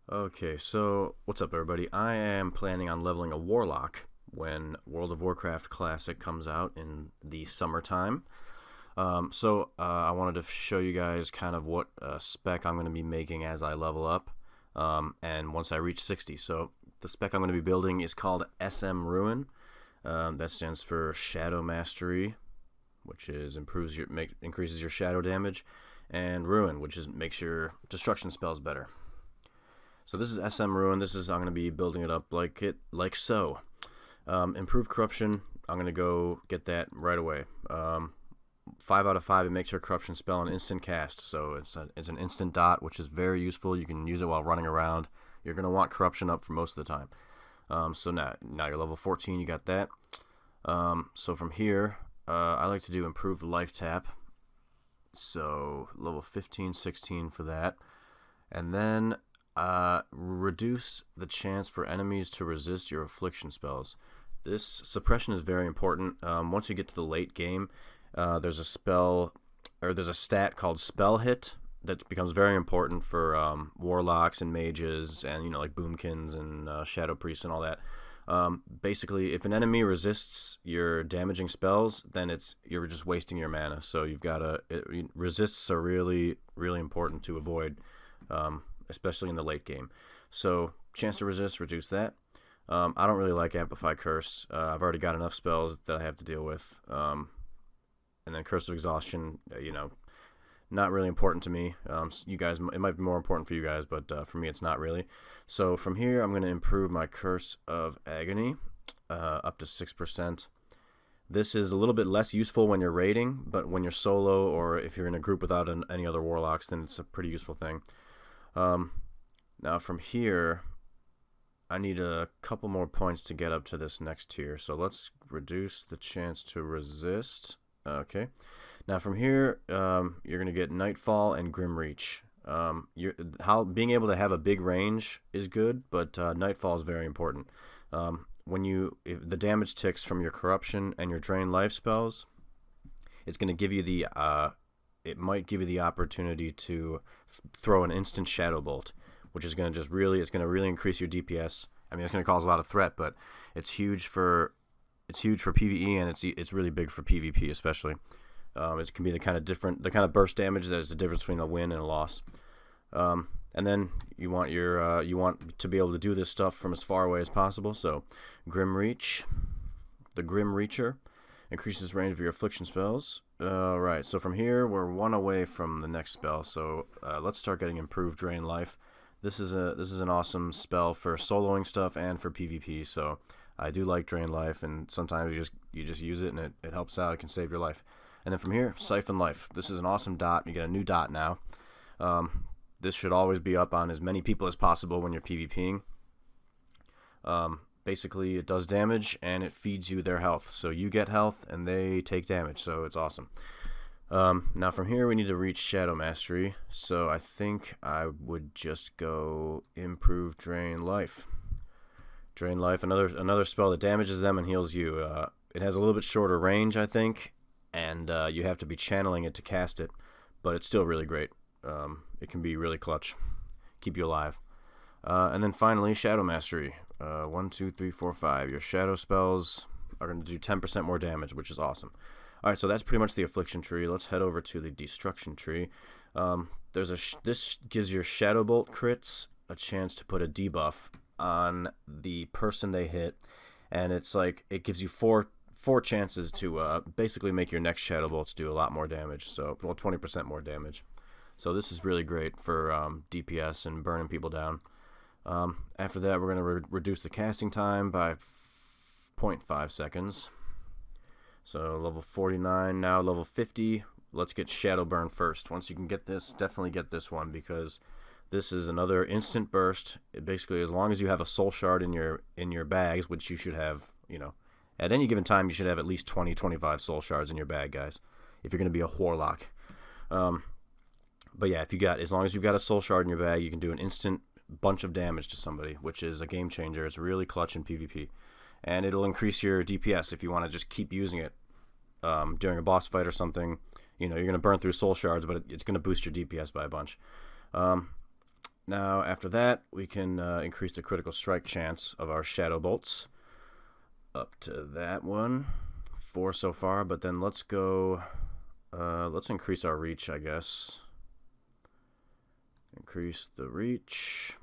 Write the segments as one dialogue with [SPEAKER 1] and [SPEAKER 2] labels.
[SPEAKER 1] Okay, so what's up, everybody? I am planning on leveling a Warlock when World of Warcraft Classic comes out in the summertime. I wanted to show you guys kind of what spec I'm going to be making as I level up and once I reach 60. So the spec I'm going to be building is called SM Ruin. That stands for Shadow Mastery, which is increases your shadow damage, and Ruin, which is makes your destruction spells better. So this is SM Ruin. I'm going to be building it up like so. Improved corruption. I'm going to go get that right away. 5 out of 5. It makes your corruption spell an instant cast. So it's an instant dot, which is very useful. You can use it while running around. You're going to want corruption up for most of the time. So now you're level 14. You got that. So from here, I like to do improved life tap. So level 15, 16 for that, and then reduce the chance for enemies to resist your affliction spells. This suppression is very important. Once you get to the late game, there's a stat called spell hit that becomes very important for warlocks and mages, and like boomkins and shadow priests and all that. Basically, if an enemy resists your damaging spells, then you're just wasting your mana. So resists are really, really important to avoid, especially in the late game. So chance to resist, reduce that. I don't really like amplify curse. I've already got enough spells that I have to deal with. And then curse of exhaustion, not really important to me. You guys, it might be more important for you guys, but for me, it's not really. So from here, I'm going to improve my Curse of Agony up to 6%. This is a little bit less useful when you're raiding, but when you're solo or if you're in a group without any other warlocks, then it's a pretty useful thing. Now from here, I need a couple more points to get up to this next tier. So let's reduce the chance to resist. Okay. Now from here, you're going to get Nightfall and Grim Reach. Being able to have a big range is good, but Nightfall is very important. If the damage ticks from your corruption and your drain life spells, it's going to give you it might give you the opportunity to throw an instant shadowbolt, which is going to it's going to really increase your DPS. I mean, it's going to cause a lot of threat, but it's huge for PvE, and it's really big for PvP especially. It can be the kind of burst damage that is the difference between a win and a loss. And then you want to be able to do this stuff from as far away as possible. So Grim Reach, the Grim Reacher, increases range of your affliction spells. Right. So from here, we're one away from the next spell. So let's start getting improved drain life. This is an awesome spell for soloing stuff and for PvP. So I do like drain life, and sometimes you just use it and it helps out. It can save your life. And then from here, Siphon Life. This is an awesome dot. You get a new dot now. This should always be up on as many people as possible when you're PvPing. Basically, it does damage, and it feeds you their health. So you get health, and they take damage, so it's awesome. Now from here, we need to reach Shadow Mastery. So I think I would just go Improve Drain Life. Drain Life, another spell that damages them and heals you. It has a little bit shorter range, I think, and you have to be channeling it to cast it, but it's still really great. It can be really clutch, keep you alive. And then finally, Shadow Mastery. 1, 2, 3, 4, 5. Your shadow spells are going to do 10% more damage, which is awesome. All right, so that's pretty much the affliction tree. Let's head over to the destruction tree. This gives your shadowbolt crits a chance to put a debuff on the person they hit, and it's like it gives you four chances to basically make your next shadowbolts do a lot more damage. So 20% more damage. So this is really great for DPS and burning people down. After that, we're going to reduce the casting time by 0.5 seconds. So level 49, now level 50. Let's get Shadow Burn first. Once you can get this, definitely get this one, because this is another instant burst. Basically, as long as you have a soul shard in your bags, which you should have, at any given time, you should have at least 20-25 soul shards in your bag, guys, if you're going to be a warlock. But yeah, as long as you've got a soul shard in your bag, you can do an instant bunch of damage to somebody, which is a game changer. It's really clutch in PvP, and it'll increase your DPS if you want to just keep using it during a boss fight or something. You're going to burn through soul shards, but it's going to boost your DPS by a bunch. Now, after that, we can increase the critical strike chance of our shadowbolts up to that one. 4 so far, but then let's go, let's increase our reach, I guess. Increase the reach.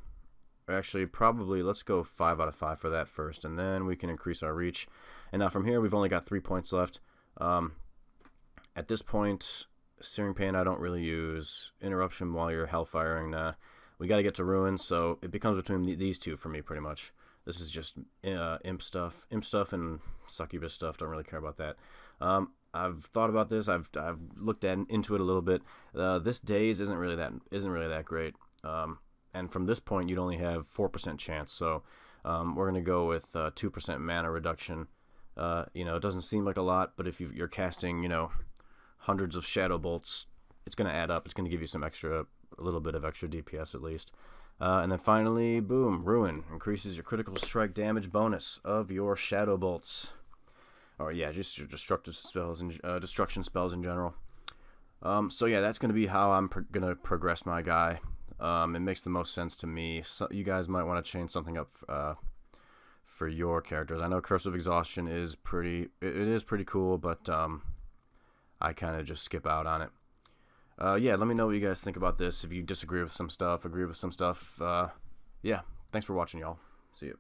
[SPEAKER 1] Actually, probably let's go 5 out of 5 for that first, and then we can increase our reach. And now from here, we've only got 3 points left. At this point, Searing Pain I don't really use. Interruption while you're hellfiring, nah. We got to get to Ruin, so it becomes between these two for me, pretty much. This is just imp stuff. Imp stuff and succubus stuff. Don't really care about that. I've thought about this. I've looked into it a little bit. This daze isn't really that great. And from this point, you'd only have 4% chance. So we're gonna go with 2% mana reduction. It doesn't seem like a lot, but if you're casting, hundreds of shadow bolts, it's gonna add up. It's gonna give you a little bit of extra DPS at least. And then finally, boom, Ruin increases your critical strike damage bonus of your shadow bolts. Or yeah, just your destructive spells and destruction spells in general. So yeah, that's gonna be how I'm gonna progress my guy. It makes the most sense to me. So you guys might want to change something up for your characters. I know Curse of Exhaustion is pretty cool, but I kind of just skip out on it. Yeah, let me know what you guys think about this. If you disagree with some stuff, agree with some stuff. Yeah, thanks for watching, y'all. See you.